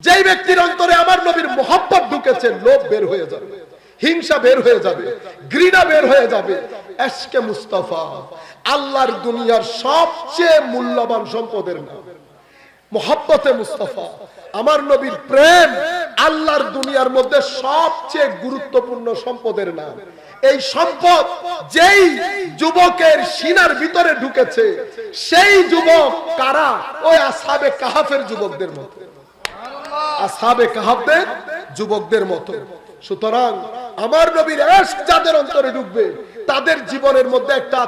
যেই ব্যক্তির অন্তরে আমার নবীর মোহাব্বত ঢুকেছে, লোভ বের হয়ে যাবে, হিংসা বের হয়ে যাবে, ঘৃণা বের হয়ে যাবে। এশকে মুস্তাফা আল্লাহর দুনিয়ার সবচেয়ে মূল্যবান সম্পদের নাম। মোহাব্বতে মুস্তাফা আমার নবীর প্রেম আল্লাহর দুনিয়ার মধ্যে সবচেয়ে গুরুত্বপূর্ণ সম্পদের নাম। এই সম্পদ যেই যুবকের সিনার ভিতরে ঢুকেছে, সেই যুবক কারা? ওই আসহাবে কাহাফের যুবকদের মতো, আসহাবে কাহাফের যুবকদের মতো। সুতরাং আমার নবীর ইশক যাদের অন্তরে ঢুকবে, তাদের জীবনের মধ্যে একটা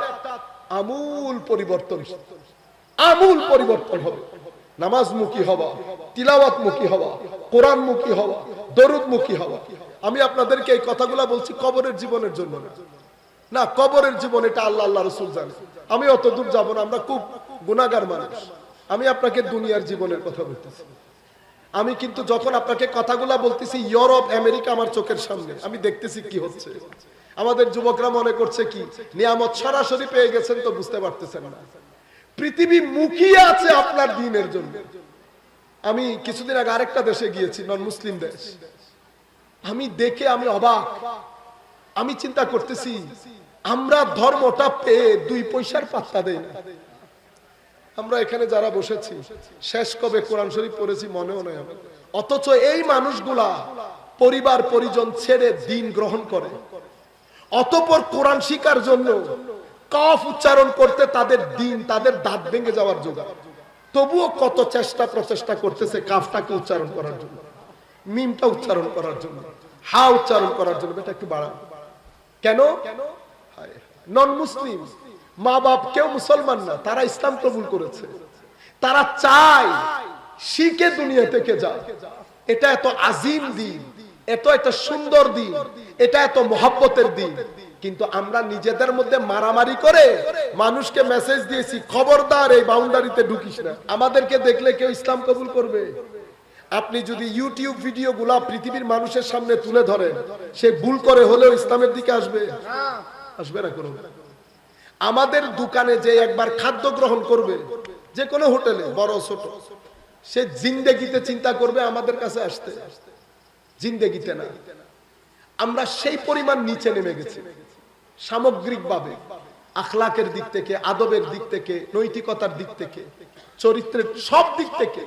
আমূল পরিবর্তন হবে। নামাজ মুখী হওয়া, তিলাওয়াত মুখী হওয়া, কোরআন মুখী হওয়া, দরুদ মুখী হওয়া। আমি আপনাদেরকে এই কথাগুলো বলছি কবরের জীবনের জন্য না, কবরের জীবন এটা আল্লাহ আল্লাহ রাসূল জানে। আমি অত দূর যাব না, আমরা খুব গুনাহগার মানুষ। আমি আপনাকে দুনিয়ার জীবনের কথা বলতেছি। আমি কিন্তু যখন আপনাকে কথাগুলা বলতেছি, ইউরোপ আমেরিকা আমার চোখের সামনে, আমি দেখতেছি কি হচ্ছে। আমাদের যুবকরা মনে করছে কি নিয়ামত সরাসরি পেয়ে গেছেন, তো বুঝতে পারতেছেন না পৃথিবী মুখিয়ে আছে আপনার দ্বীনের জন্য। আমি কিছুদিন আগে আরেকটা দেশে গিয়েছি, নন মুসলিম দেশ। আমি দেখে আমি অবাক। আমি চিন্তা করতেছি আমরা ধর্মটা পেয়ে 2 পয়সার পাত্তা দেই না। আমরা এখানে যারা বসেছি শেষ কবে কোরআন শরীফ পড়েছি মনেও নাই আমার। অথচ এই মানুষগুলা পরিবার পরিজন ছেড়ে দ্বীন গ্রহণ করে, অতঃপর কোরআন শিকার জন্য কফ উচ্চারণ করতে তাদের দ্বীন, তাদের দাঁত ভেঙে যাওয়ার জোগাড়। তবুও কত চেষ্টা প্রচেষ্টা করতেছে কাফটাকে উচ্চারণ করার জন্য, মিমটা উচ্চারণ করার জন্য, হা উচ্চারণ করার জন্য। এটা একটু বাড়ান কেন? নন মুসলিম মা বাপ কেউ মুসলমান না, তারা ইসলাম কবুল করেছে। তারা চায় শিখে দুনিয়া থেকে যায়। এটা এত আজিম দিন, এত সুন্দর দিন, এটা এত মোহাব্বতের দিন। কিন্তু আমরা নিজেদের মধ্যে মারামারি করে মানুষকে মেসেজ দিয়েছি, খবরদার এই বাউন্ডারিতে ঢুকিস না। আমাদেরকে দেখলে কেউ ইসলাম কবুল করবে? আপনি যদি ইউটিউব ভিডিও গুলা পৃথিবীর মানুষের সামনে তুলে ধরেন, সে ভুল করে হলেও ইসলামের দিকে আসবে? আসবে না কোনো। আমাদের দোকানে যে একবার খাদ্য গ্রহণ করবে, যে কোনো হোটেলে বড় ছোট, সে জিন্দেগিতে চিন্তা করবে আমাদের কাছে আসতে, জিন্দেগিতে না। আমরা সেই পরিমাণ নিচে নেমে গেছি সামগ্রিকভাবে, আখলাকের দিক থেকে, আদবের দিক থেকে, নৈতিকতার দিক থেকে, চরিত্রের সব দিক থেকে।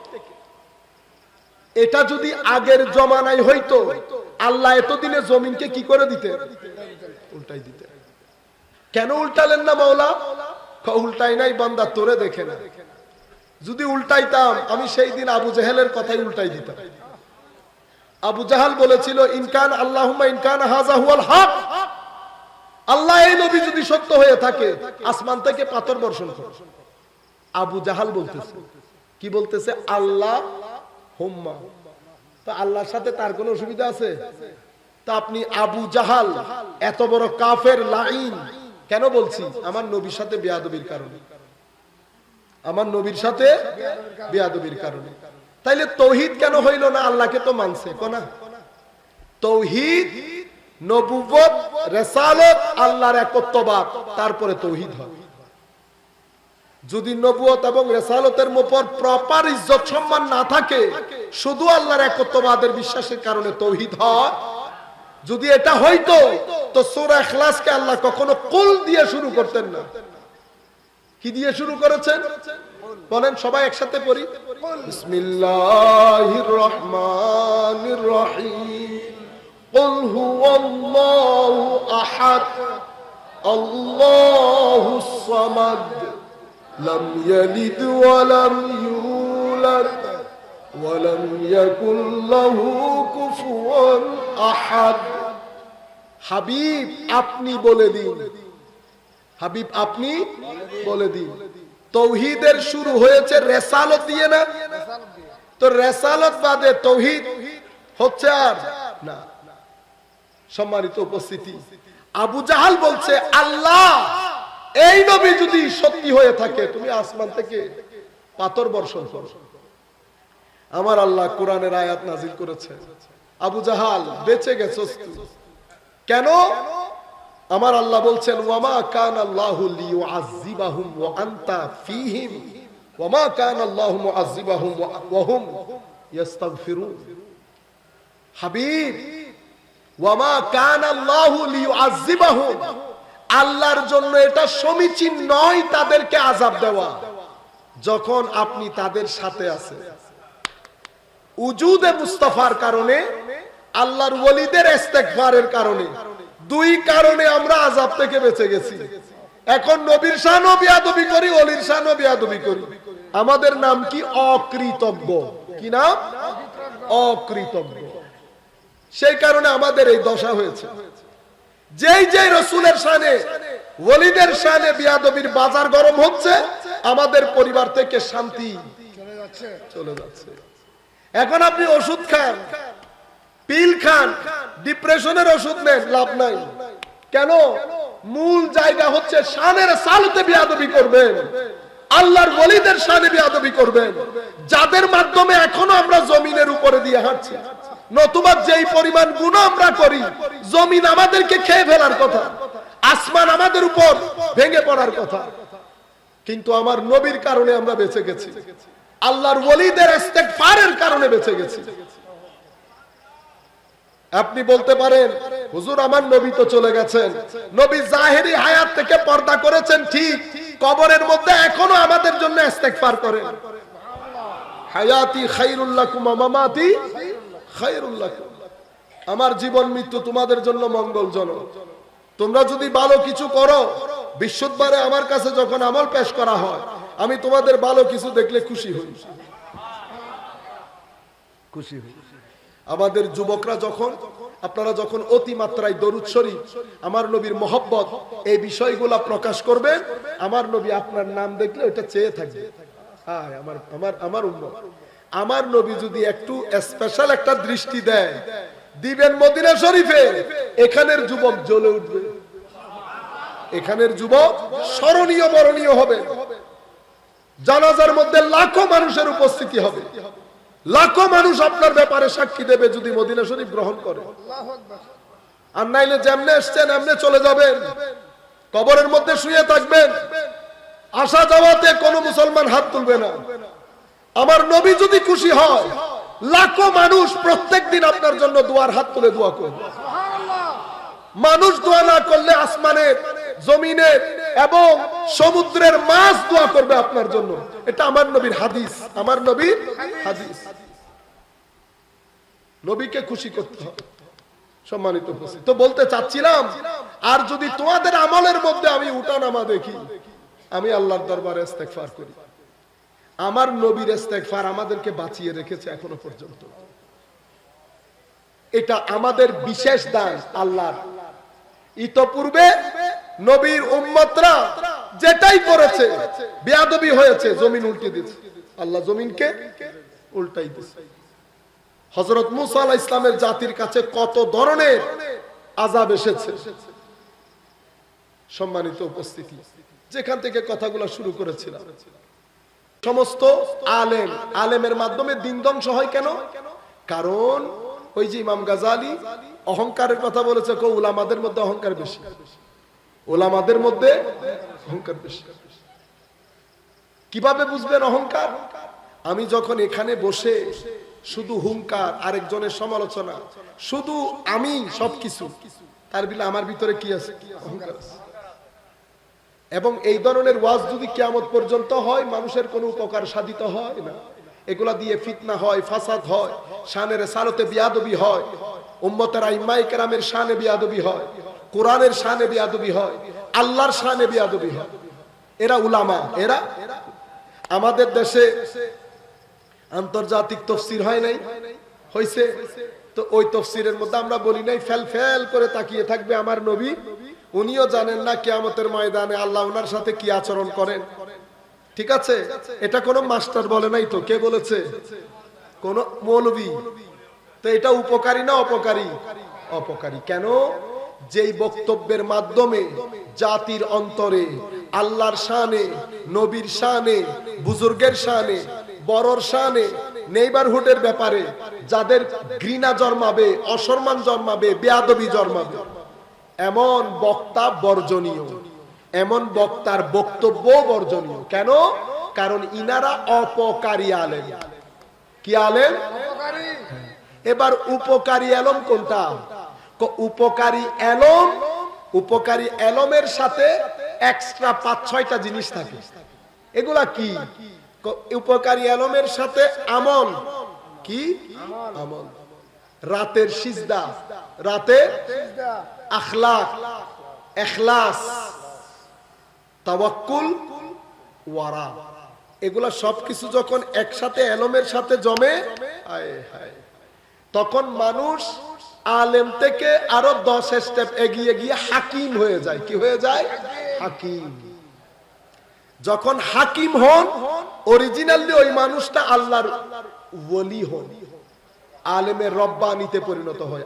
এটা যদি আগের জমানায় হইতো, আল্লাহ এতদিনে জমিনকে কি করে দিতে? উল্টাই দিতে। কেন উল্টালেন না মাওলা? উল্টাই নাই বান্দা, তোরে দেখে না। যদি উল্টাইতাম আমি সেই দিন আবু জাহেলের কথাই উল্টাই দিতাম। আবু জাহাল বলেছিল, ইনকান আল্লাহুম্মা ইনকান হাযা হুয়াল হক, আল্লাহ এই নবী যদি সত্য হয়ে থাকে আসমান থেকে পাথর বর্ষণ করো। আবু জাহাল বলতেছে, কি বলতেছে? আল্লাহ হুম্মা। তো আল্লাহর সাথে তার কোনো অসুবিধা আছে? তা আপনি আবু জাহাল এত বড় কাফের লাইন কেন বলছি? আমার নবীর সাথে বেয়াদবির কারণে, আমার নবীর সাথে বেয়াদবির কারণে। তাইলে তৌহিদ কেন হইল না? আল্লাহকে তো মানছে কোনা। তৌহিদ, নবুয়ত, রিসালাত, আল্লাহর একত্ববাদ, তারপরে তৌহিদ হয়। যদি নবুয়ত এবং রিসালাতের উপর প্রপার ইজ্জত সম্মান না থাকে, শুধু আল্লাহর একত্ববাদের বিশ্বাসের কারণে তৌহিদ হয়। যদি এটা হইতো তো সূরা ইখলাসকে আল্লাহ কখনো কুল দিয়ে শুরু করতেন না। কি দিয়ে শুরু করেছেন বলেন? সবাই একসাথে পড়ি, বিসমিল্লাহির রহমানির রহিম। কুল হুয়াল্লাহু আহাদ, আল্লাহুস সামাদ, লাম ইয়ালিদ ওয়া লাম ইউলাদ ওয়া লাম ইয়াকুল লাহু কুফুয়ান আহাদ। হাবিব আপনি বলে দিন, হাবিব আপনি বলে দিন। তৌহিদের শুরু হয়েছে রিসালাত দিয়ে না? তো রিসালাত বাদে তৌহিদ হচ্ছে আর না। সম্মানিত উপস্থিতি, আবু জাহাল বলছে, আল্লাহ এই নবী যদি সত্যি হয়ে থাকে, তুমি আসমান থেকে পাথর বর্ষণ করো। আমার আল্লাহ কোরআনের আয়াত নাজিল করেছে, আবু জাহাল বেঁচে গেছস তুই। কেন? আমার আল্লাহ বলছেন, ওয়ামা কানা আল্লাহু লিয়ুআযিবাহুম ওয়া আনতা ফীহিম ওয়ামা কানা আল্লাহু মুআযিবাহুম ওয়া হুম ইস্তাগফিরুন। হাবিব, ওয়ামা কানা আল্লাহু লিয়ুআযিবাহুম, আল্লাহর জন্য এটা সমীচীন নয় তাদেরকে আযাব দেওয়া যখন আপনি তাদের সাথে আছেন। উজুদে মুস্তাফার কারণে, আল্লাহর ওলিদের ইস্তেগফারের কারণে, দুই কারণে আমরা আযাব থেকে বেঁচে গেছি। এখন নবীর শানও বিয়াদবি করি, ওলির শানও বিয়াদবি করি। আমাদের নাম কি? অকৃতজ্ঞ। কি নাম? অকৃতজ্ঞ। সেই কারণে আমাদের এই দশা হয়েছে। যেই যেই রাসূলের শানে, ওলিদের শানে বিয়াদবির বাজার গরম হচ্ছে, আমাদের পরিবার থেকে শান্তি চলে যাচ্ছে। এখন আপনি ওষুধ খান, পিল খান, ডিপ্রেশনের ওষুধ নেন, লাভ নাই। কেন? মূল জায়গা হচ্ছে শানের সালতে বিয়াদবি করবেন, আল্লাহর ওলিদের শানে বিয়াদবি করবেন, যাদের মাধ্যমে এখনো আমরা জমিনের উপরে দিয়ে হাঁটছি। নতুবা যেই পরিমাণ গুনাহ আমরা করি, জমিন আমাদেরকে খেয়ে ফেলার কথা, আসমান আমাদের উপর ভেঙে পড়ার কথা। কিন্তু আমার নবীর কারণে আমরা বেঁচে গেছি, আল্লাহর ওলিদের ইস্তেগফারের কারণে বেঁচে গেছি। আপনি বলতে পারেন, হুজুর আমার নবী তো চলে গেছেন, নবী জাহেরি হায়াত থেকে পর্দা করেছেন ঠিক, কবরের মধ্যে এখনো আমাদের জন্য ইস্তেগফার করেন। হায়াতি খায়রুল লাকুম ওয়া মামাতি খায়রুল লাকুম, আমার জীবন মৃত্যু তোমাদের জন্য মঙ্গলজনক। তোমরা যদি ভালো কিছু করো, বিশুদ্ধবারে আমার কাছে যখন আমল পেশ করা হয়, আমি তোমাদের ভালো কিছু দেখলে খুশি হই, খুশি হই। আমাদের যুবকরা যখন, আপনারা যখন অতিমাত্রায় দরুদ শরীফ, আমার নবীর মহব্বত, এই বিষয়গুলা প্রকাশ করবেন, আমার নবী আপনার নাম দেখলে ওটা চেয়ে থাকবে। আমার আমার আমার উম্মত, আমার নবী যদি একটু স্পেশাল একটা দৃষ্টি দেয়, দিবেন মদিনা শরীফে, এখানের যুবক জ্বলে উঠবে, এখানের যুবক স্মরণীয় বরণীয় হবে। জানাজার মধ্যে লাখো মানুষের উপস্থিতি হবে, লাখো মানুষ আপনার ব্যাপারে সাক্ষী দেবে যদি মদিনা শরীফ গ্রহণ করে। আর নাইলে যেমনে এসছেন এমনে চলে যাবেন, কবরের মধ্যে শুয়ে থাকবেন, আসা যাওয়াতে কোনো মুসলমান হাত তুলবে না। আমার নবী যদি খুশি হয়, লাখো মানুষ প্রত্যেকদিন আপনার জন্য দোয়ার হাত তুলে দোয়া করবে। মানুষ দোয়া না করলে আসমানের, জমিনের এবং সমুদ্রের মাছ দোয়া করবে আপনার জন্য। এটা আমার নবীর হাদিস, আমার নবীর হাদিস। নবীকে খুশি করতে হবে। সম্মানিত উপস্থিতি, তো বলতে চাচ্ছিলাম, আর যদি তোমাদের আমলের মধ্যে আমি উঠানামা দেখি, আমি আল্লাহর দরবারে ইস্তেগফার করি। আমার নবীর ইস্তেগফার আমাদেরকে বাঁচিয়ে রেখেছে এখনো পর্যন্ত। এটা আমাদের বিশেষ দান আল্লাহর। ইতপূর্বে নবীর উম্মতরা যেটাই করেছে, বেয়াদবি হয়েছে, জমিন উল্টে দিয়েছে, আল্লাহ জমিনকে উল্টাই দিয়েছে। হযরত মুসা আলাইহিস সালামের জাতির কাছে কত ধরনের আযাব এসেছে। সম্মানিত উপস্থিতি, যেখান থেকে কথাগুলো শুরু করেছিলাম, সমস্ত আলেম, আলেমের মাধ্যমে দিন ধ্বংস হয় কেন? কারণ ওই যে ইমাম গাজালি অহংকারের কথা বলেছে, উলামাদের মধ্যে অহংকার বেশি, উলামাদের মধ্যে অহংকার বেশি। কিভাবে বুঝবেন অহংকার? আমি যখন এখানে বসে শুধু হুঙ্কার, আরেকজনের সমালোচনা, শুধু আমি সবকিছু, তার বিলে আমার ভিতরে কি আছে? অহংকার আছে। এবং এই ধরনের ওয়াজ যদি কিয়ামত পর্যন্ত হয়, মানুষের কোনো উপকার সাধিত হয় না। এগুলা দিয়ে ফিতনা হয়, ফাসাদ হয়, শানের সালতে বিয়াদবি হয়, উম্মতের আইম্মায়ে কেরামের শানে বিয়াদবি হয়, কোরআনের শানে বিয়াদবি হয়, আল্লাহর শানে বিয়াদবি হয়। এরা উলামা, এরা আমাদের দেশে আন্তর্জাতিক তাফসীর হয় নাই, হইছে তো ওই তাফসীরের মধ্যে আমরা বলি নাই ফেল ফেল করে তাকিয়ে থাকবে আমার নবী, উনিও জানেন না কিয়ামতের ময়দানে আল্লাহ ওনার সাথে কি আচরণ করেন। ঠিক আছে, এটা কোন মাস্টার বলে নাই তো, কে বলেছে? কোন মৌলবী। তো এটা উপকারী না অপকারী? অপকারী। কেন? যেই বক্তব্যের মাধ্যমে জাতির অন্তরে আল্লাহর শানে, নবীর শানে, বুজুর্গের শানে, বড়র শানে, নেইবারহুডের ব্যাপারে যাদের ঘৃণা জন্মাবে, অসম্মান জন্মাবে, বেয়াদবি জন্মাবে, এমন বক্তা বর্জনীয়, এমন বক্তার বক্তব্য বর্জনীয়। কেন? কারণ ইনারা অপকারী আলেম। কি আলেম? এবার উপকারী আলম কোনটা? উপকারী আলমের সাথে এক্সট্রা 5-6টা জিনিস থাকে। এগুলা কি? উপকারী আলমের সাথে আমল। কি আমল? রাতের সিজদা, রাতের আখলাক, ইখলাস, তাওয়াক্কুল, ওয়ারা, এগুলা সবকিছু যখন একসাথে আলমের সাথে জমে, তখন মানুষ আলেম থেকে আরো 10 স্টেপ এগিয়ে গিয়ে হাকিম হয়ে যায়। কি হয়ে যায়? হাকিম। যখন হাকিম হন, অরিজিনালি ওই মানুষটা আল্লাহর ওলি হন, আলেমে রব্বানিতে পরিণত হয়।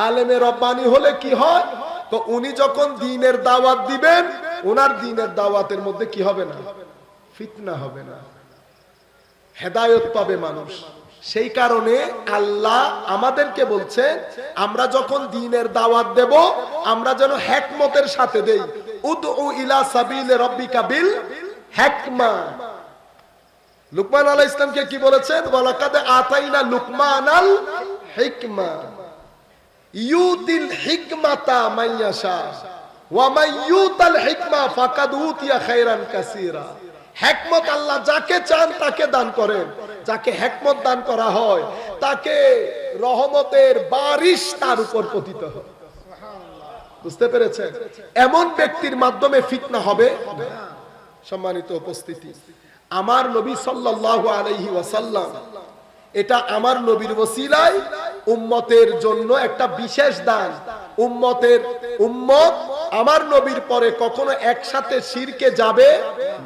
আলেমে রব্বানি হলে কি হয়? তো উনি যখন দ্বীনের দাওয়াত দিবেন, ওনার দ্বীনের দাওয়াতের মধ্যে কি হবে না? ফিতনা হবে না, হেদায়েত পাবে মানুষ। সেই কারণে আল্লাহ আমাদেরকে বলছে, আমরা যখন দ্বীনের দাওয়াত দেব, আমরা যেন হিকমতের সাথে দেই। উদউ ইলা সাবিলি রাব্বিকা বিল হিকমা। লুকমান আলাইহিস সালামকে কি বলেছেন? ওয়ালাকাদ আতাইনা লুকমানাল হিকমা ইউতিল হিকমাতা মান ইয়াশা ওয়া মান ইউতাল হিকমা ফাকাদ উতিয়া খায়রান কাসীরা। হিকমত আল্লাহ যাকে চান তাকে দান করেন। যাকে হিকমত দান করা হয়, তাকে রহমতের বারিশ তার উপর পতিত হয়। বুঝতে পেরেছেন? এমন ব্যক্তির মাধ্যমে ফিতনা হবে। সম্মানিত উপস্থিতি, আমার নবী সাল্লাল্লাহু আলাইহি ওয়াসাল্লাম, এটা আমার নবীর ওসিলায় উম্মতের জন্য একটা বিশেষ দান। উম্মত আমার নবীর পরে কখনো একসাথে শিরকে যাবে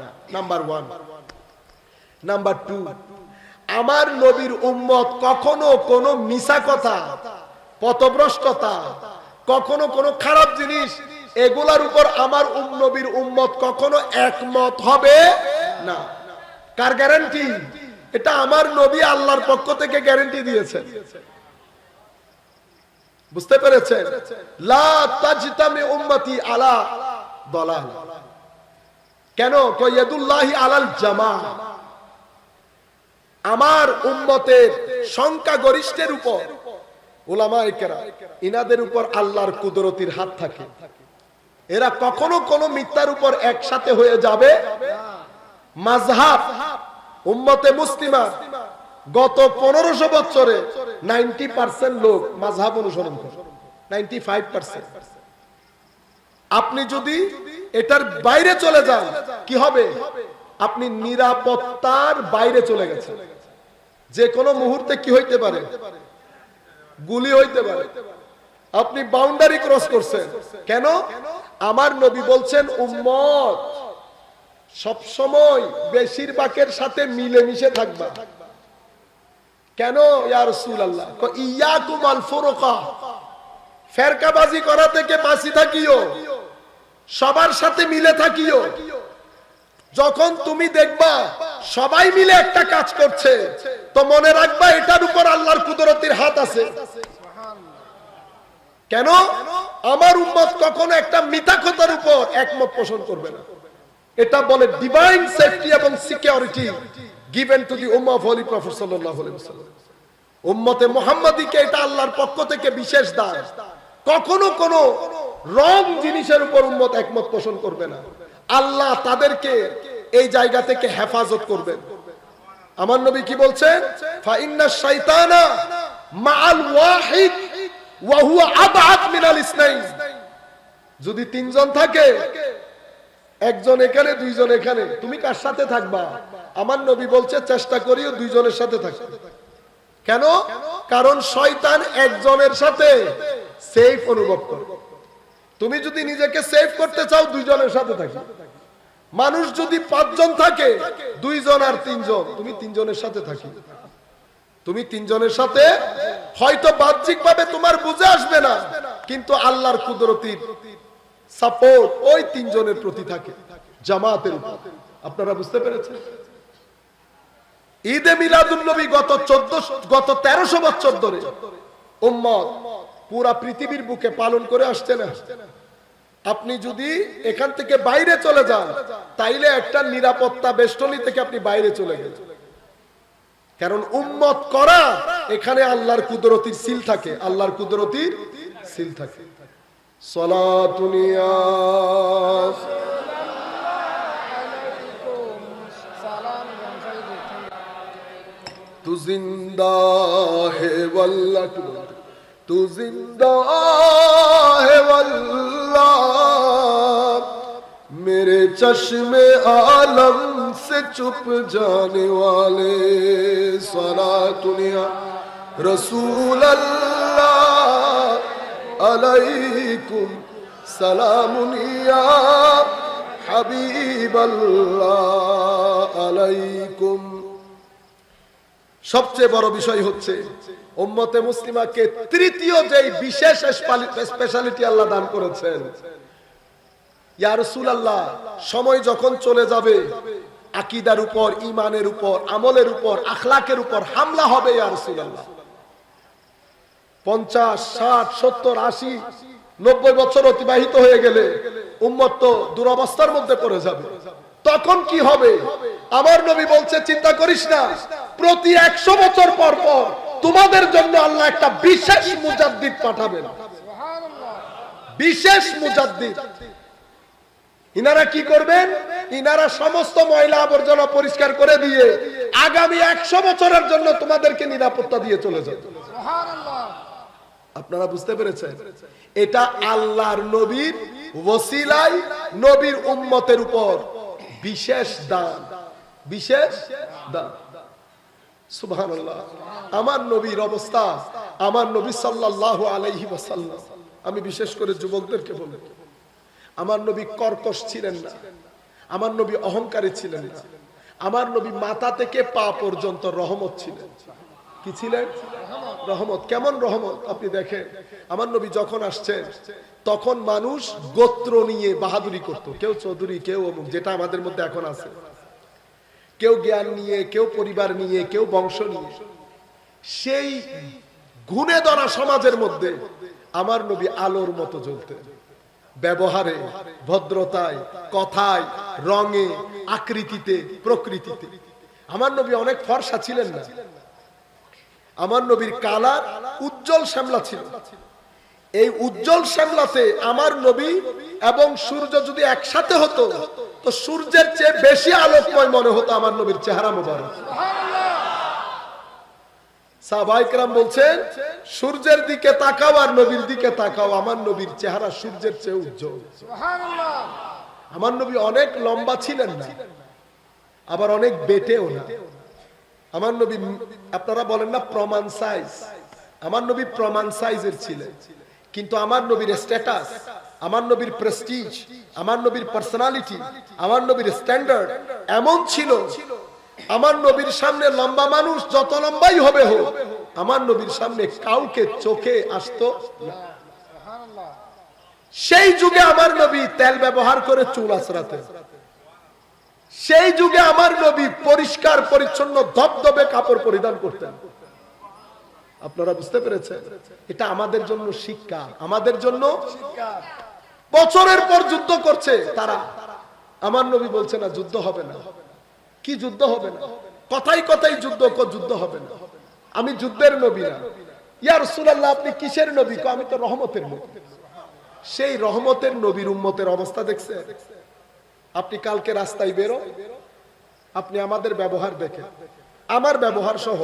না, নাম্বার 1। নাম্বার 2, আমার নবীর উম্মত কখনো কোনো মিছা কথা, পথভ্রষ্টতা, কখনো কোনো খারাপ জিনিস, এগুলার উপর আমার নবীর উম্মত কখনো একমত হবে না। কার গ্যারান্টি? এটা আমার নবী আল্লাহর পক্ষ থেকে গ্যারান্টি দিয়েছেন। বুঝতে পেরেছেন? লা তাজতামি উম্মতি আলা দালাল। কেন? ইয়াদুল্লাহি আলাল জামা। আমার উম্মতের সংখ্যা গরিষ্ঠের উপর, উলামায়ে কেরাম, ইনাদের উপর আল্লাহর কুদরতির হাত থাকে। এরা কখনো কোনো মিথ্যার উপর একসাথে হয়ে যাবে। মাযহাব, উম্মতে মুসলিমা গত 1500 বছরে 90% লোক মাযহাব অনুসরণ করে, 95%। আপনি যদি এটার বাইরে চলে যান, কি হবে? আপনি নিরাপত্তার বাইরে চলে গেছেন। যে কোনো মুহূর্তে কি হইতে পারে? গুলি হইতে পারে। আপনি বাউন্ডারি ক্রস করছেন। কেন? আমার নবী বলছেন, উম্মত সব সময় বেশিরভাগের সাথে মিলেমিশে থাকবা। কেন ইয়া রাসূলুল্লাহ? ইয়াকুম আল ফুরকা, ফেরকাবাজি করা থেকে বাঁচি থাকিও, সবার সাথে মিলে থাকিও। যখন তুমি দেখবা সবাই মিলে একটা কাজ করছে, তো মনে রাখবা এটার উপর আল্লাহর কুদরতের হাত আছে। কেন? আমার উম্মত কখনো একটা মিথ্যা কথার উপর একমত পোষণ করবে না। এটা বলে ডিভাইন সেফটি এবং সিকিউরিটি গিভেন টু দি উম্মাহ অফ হোলি প্রফেট সাল্লাল্লাহু আলাইহি ওয়াসাল্লাম। উম্মতে মুহাম্মাদীকে এটা আল্লাহর পক্ষ থেকে বিশেষ দান। কখনো কোনো রং জিনিসের উপর উম্মত একমত পোষণ করবে না। আল্লাহ তাদেরকে এই জায়গা থেকে হেফাজত করবেন। আমার নবী কি বলছেন? ফা ইন্নাশ শাইতানা মাআল ওয়াহিদ ওয়া হুয়া আবআদ মিনাল ইসনাইন। যদি 3 জন থাকে, একজন এখানে, 2 জন এখানে, তুমি কার সাথে থাকবা? আমার নবী বলছে চেষ্টা করিও 2 জনের সাথে থাকতে। কেন? কারণ শয়তান একজনের সাথে সেফ অনুভব করে। তুমি যদি নিজেকে সেফ করতে চাও, 2 জনের সাথে থাকো। মানুষ যদি 5 জন থাকে, 2 জন আর 3 জন, তুমি 3 জনের সাথে থাকি। তুমি 3 জনের সাথে, হয়তো বাহ্যিকভাবে তোমার বুঝে আসবে না, কিন্তু আল্লাহর কুদরতির সাপোর্ট ওই 3 জনের প্রতি থাকে, জামাতের উপর। আপনারা বুঝতে পেরেছেন? ঈদে মিলাদুন নবী গত 1300 বছর ধরে উম্মত পুরা পৃথিবীর বুকে পালন করে আসছে না? আপনি যদি এখান থেকে বাইরে চলে যান তাইলে একটা নিরাপত্তা বেষ্টনী থেকে আপনি বাইরে চলে গেলেন, কারণ উম্মত করা এখানে আল্লাহর কুদরতির সিল থাকে, আল্লাহর কুদরতির সিল থাকে। সালাতুনিয়া तू जिंदा है वल्लाह, तू जिंदा है वल्लाह, मेरे चश्मे आलम से चुप जाने वाले, सलातुनिया रसूल अल्लाह अलैकुम, सलामुनिया हबीब अल्लाह अलैकुम। সবচেয়ে বড় বিষয় হচ্ছে উম্মতে মুসলিমাকে তৃতীয় যে বিশেষ স্পেশালিটি আল্লাহ দান করেছেন, ইয়া রাসূলুল্লাহ সময় যখন চলে যাবে আকীদার উপর, ঈমানের উপর, আমলের উপর, আখলাকের উপর হামলা হবে ইয়া রাসূলুল্লাহ। 50, 60, 70, 80, 90 বছর অতিবাহিত হয়ে গেলে উম্মত তো দুরবস্থার মধ্যে পড়ে যাবে। তখন কি হবে? আমার নবী বলছে চিন্তা করিস না, প্রতি 100 বছর পর পর তোমাদের জন্য আল্লাহ একটা বিশেষ মুজাদ্দিদ পাঠাবেন, বিশেষ মুজাদ্দিদ। ইনারা কি করবেন? ইনারা সমস্ত ময়লা আবর্জনা পরিষ্কার করে দিয়ে আগামী 100 বছরের জন্য তোমাদেরকে নিরাপত্তা দিয়ে চলে যাবে। আপনারা বুঝতে পেরেছেন? এটা আল্লাহর নবীর ওসিলায় নবীর উম্মতের উপর বিশেষ দান, বিশেষ দান। সুবহানাল্লাহ। আমার নবীর অবস্থা, আমার নবী সাল্লাল্লাহু আলাইহি ওয়াসাল্লাম, আমি বিশেষ করে যুবকদেরকে বলি, আমার নবী কর্কশ ছিলেন না, আমার নবী অহংকারী ছিলেন না, আমার নবী মাথা থেকে পা পর্যন্ত রহমত ছিলেন। কি ছিলেন? রহমত। কেমন রহমত? আপনি দেখেন, আমার নবী যখন আসছেন তখন মানুষ গোত্র নিয়ে বাহাদুরি করত, কেউ চৌধুরী, কেউ অমুক, যেটা আমাদের মধ্যে এখন আছে, কেউ জ্ঞান নিয়ে, কেউ পরিবার নিয়ে, কেউ বংশ নিয়ে। সেই গুণে ধরা সমাজের মধ্যে আমার নবী আলোর মতো জ্বলতেন, ব্যবহারে, ভদ্রতায়, কথায়, রঙে, আকৃতিতে, প্রকৃতিতে। আমার নবী অনেক ফর্সা ছিলেন না, আমার নবীর কালার উজ্জ্বল শ্যামলা ছিল। এই উজ্জ্বল শ্যামলাতে আমার নবী এবং সূর্য যদি একসাথে হতো তো সূর্যের চেয়ে বেশি আলোকময় মনে হতো আমার নবীর চেহারা মোবারক। সাহাবায়ে কেরাম বলছেন, সূর্যের দিকে তাকাও আর নবীর দিকে তাকাও, আমার নবীর চেহারা সূর্যের চেয়ে উজ্জ্বল। আমার নবী অনেক লম্বা ছিলেন না, আবার অনেক বেটেও না। আমার নবী, আপনারা বলেন না প্রমাণ সাইজ, আমার নবী প্রমাণ সাইজের ছিলেন। কিন্তু আমার নবীর স্ট্যাটাস, আমার নবীর প্রেস্টিজ, আমার নবীর পার্সোনালিটি, আমার নবীর স্ট্যান্ডার্ড এমন ছিল, আমার নবীর সামনে লম্বা মানুষ যত লম্বাই হবে হোক, আমার নবীর সামনে কাউকে চোখে আসতো না। সেই যুগে আমার নবী তেল ব্যবহার করে চুল আঁচড়াতেন, সেই যুগে আমার নবী পরিষ্কার পরিচ্ছন্ন ধবধবে কাপড় পরিধান করতেন। আপনারা বুঝতে পেরেছেন? এটা আমাদের জন্য শিক্ষা, আমাদের জন্য শিক্ষা। বছরের পর যুদ্ধ করছে তারা, আমার নবী বলছে না যুদ্ধ হবে না। কি যুদ্ধ হবে না? কথাই কথাই যুদ্ধ, যুদ্ধ হবে না। আমি যুদ্ধের নবী না। ইয়া রাসূলুল্লাহ আপনি কিসের নবী? আমি তো রহমতের নবী। সেই রহমতের নবীর উম্মতের অবস্থা দেখছেন? আপনি কালকে রাস্তায় বেরো, আপনি আমাদের ব্যবহার দেখেন, আমার ব্যবহার সহ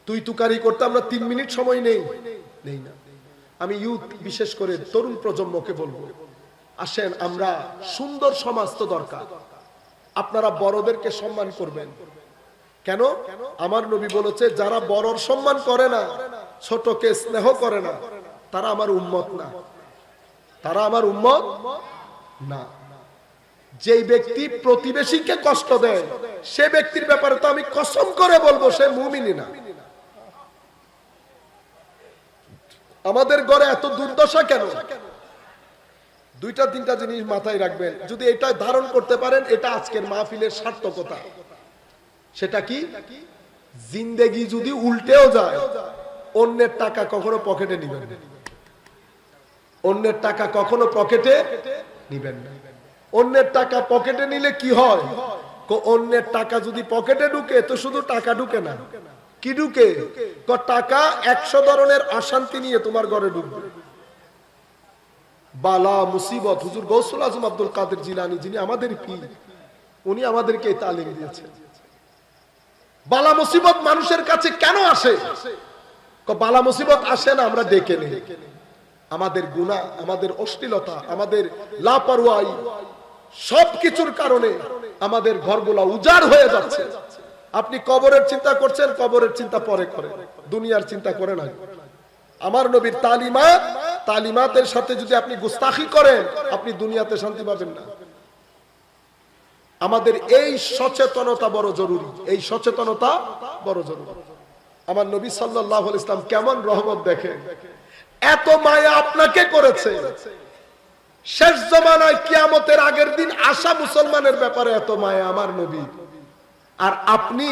তুই তুকারি করতে আমরা 3 মিনিট সময় নেই না। আমি ইউথ, বিশেষ করে তরুণ প্রজন্মকে বলবো, আসেন আমরা সুন্দর সমাজ তো দরকার। আপনারা বড়দেরকে সম্মান করবেন। কেন? আমার নবী বলেছে, যারা বড়র সম্মান করে না, ছোটকে স্নেহ করে না, তারা আমার উম্মত না, তারা আমার উম্মত না। যেই ব্যক্তি প্রতিবেশীকে কষ্ট দেয় সে ব্যক্তির ব্যাপারে তো আমি কসম করে বলবো সে মুমিনই না। আমাদের ঘরে এত দুর্দশা কেন? 2-3টা জিনিস মাথায় রাখবেন, যদি এটা ধারণ করতে পারেন, এটা আজকের মাহফিলের সার্থকতা। সেটা কি? জিন্দেগি যদি উল্টেও যায়, অন্যের টাকা কখনো পকেটে নিবেন না। অন্যের টাকা কখনো পকেটে নিবেন না। অন্যের টাকা পকেটে নিলে কি হয়? অন্যের টাকা যদি পকেটে ঢুকে তো শুধু টাকা ঢুকে না, কি ঢুকে? টাকা 100 ধরনের অশান্তি নিয়ে তোমার ঘরে ঢুকবে। বালা মুসিবত, হুজুর গৌসুল আজম আব্দুল কাদের জিলানী, যিনি আমাদের পীর, উনি আমাদেরকে এই তালিম দিয়েছেন। বালা মুসিবত মানুষের কাছে কেন আসে? বালা মুসিবত আসে না আমরা ডেকে নেই, আমাদের গুনাহ, আমাদের অশ্লীলতা, আমাদের লাপরওয়াহি, সবকিছুর কারণে আমাদের ঘরগুলা উজাড় হয়ে যাচ্ছে। আপনি কবরের চিন্তা করছেন, কবরের চিন্তা পরে করেন, দুনিয়ার চিন্তা করে না। আমার নবীর তালিমাতের সাথে যদি আপনি গুস্তাখি করেন, আপনি দুনিয়াতে শান্তি পাবেন না। আমাদের এই সচেতনতা বড় জরুরি, এই সচেতনতা বড় জরুরি। আমার নবী সাল্লাল্লাহু আলাইহি ওয়াসাল্লাম কেমন রহমত দেখেন, এত মায়া আপনাকে করেছে। শেষ জামানায় কিয়ামতের আগের দিন আসা মুসলমানের ব্যাপারে এত মায়া আমার নবী, আর আপনি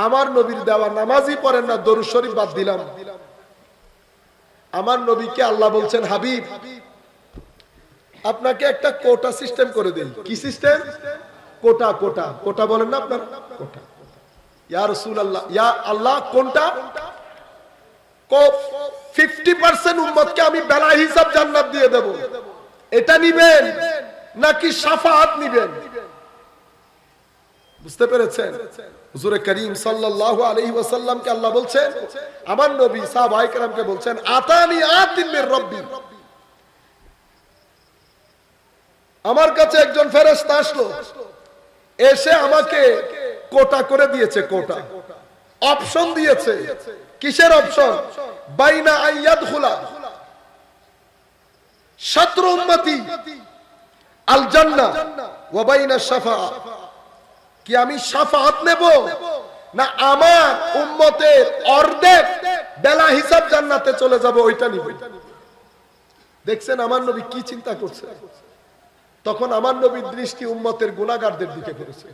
আমার নবীর দেওয়া নামাজই পড়েন না, দরুদ শরীফ বাদ দিলাম। আমার নবীকে আল্লাহ বলছেন, হাবিব আপনাকে একটা কোটা সিস্টেম করে দেই। কি সিস্টেম? কোটা। কোটা কোটা বলেন না আপনারা? কোটা। ইয়া রাসূলুল্লাহ, ইয়া আল্লাহ, কোনটা? 50% উম্মতকে আমি বেলা হিসাব জান্নাত দিয়ে দেব, এটা নিবেন নাকি শাফাআত নিবেন? বুঝতে পেরেছেন? হুজুর করিম সাল্লাল্লাহু আলাইহি ওয়াসাল্লামকে আল্লাহ বলছেন, আমার নবী সাহাবায়ে কেরামকে বলছেন, আতানি আতিন মির রাব্বি, আমার কাছে একজন ফেরেশতা আসলো, এসে আমাকে কোটা করে দিয়েছে। কোটা অপশন দিয়েছে। কিসের অপশন? বাইনা আইয়াদখুলা শাতরু উম্মতি আল জান্নাহ ওয়া বাইনা শাফাআ, কি আমি শাফাআত নেব না আমার উম্মতের অর্ধেক বেলা হিসাব জান্নাতে চলে যাব, ওইটা নিব? দেখছেন আমার নবী কি চিন্তা করছে? তখন আমার নবীর দৃষ্টি উম্মতের গুনাহগারদের দিকে পড়েছে।